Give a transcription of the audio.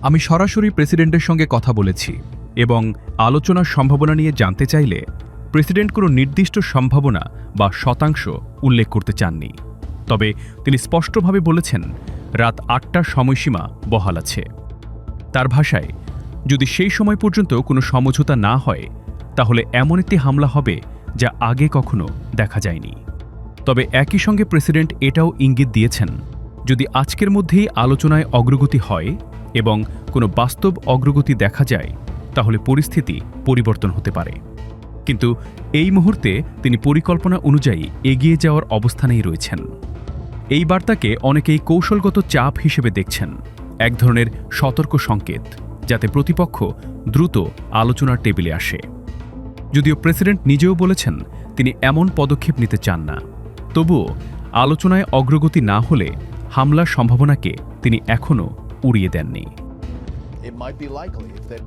আমি সরাসরি প্রেসিডেন্টের সঙ্গে কথা বলেছি এবং আলোচনার সম্ভাবনা নিয়ে জানতে চাইলে প্রেসিডেন্ট কোনো নির্দিষ্ট সম্ভাবনা বা শতাংশ উল্লেখ করতে চাননি। তবে তিনি স্পষ্টভাবে বলেছেন রাত ৮টার সময়সীমা বহাল আছে। তার ভাষায়, যদি সেই সময় পর্যন্ত কোনো সমঝোতা না হয় তাহলে এমন একটি হামলা হবে যা আগে কখনো দেখা যায়নি। তবে একই সঙ্গে প্রেসিডেন্ট এটাও ইঙ্গিত দিয়েছেন, যদি আজকের মধ্যেই আলোচনায় অগ্রগতি হয় এবং কোনো বাস্তব অগ্রগতি দেখা যায় তাহলে পরিস্থিতি পরিবর্তন হতে পারে। কিন্তু এই মুহূর্তে তিনি পরিকল্পনা অনুযায়ী এগিয়ে যাওয়ার অবস্থানেই রয়েছেন। এই বার্তাকে অনেকেই কৌশলগত চাপ হিসেবে দেখছেন, এক ধরনের সতর্ক সংকেত যাতে প্রতিপক্ষ দ্রুত আলোচনার টেবিলে আসে। যদিও প্রেসিডেন্ট নিজেও বলেছেন তিনি এমন পদক্ষেপ নিতে চান না, তবুও আলোচনায় অগ্রগতি না হলে হামলার সম্ভাবনাকে তিনি এখনও উড়িয়ে দেননি। It might be likely if that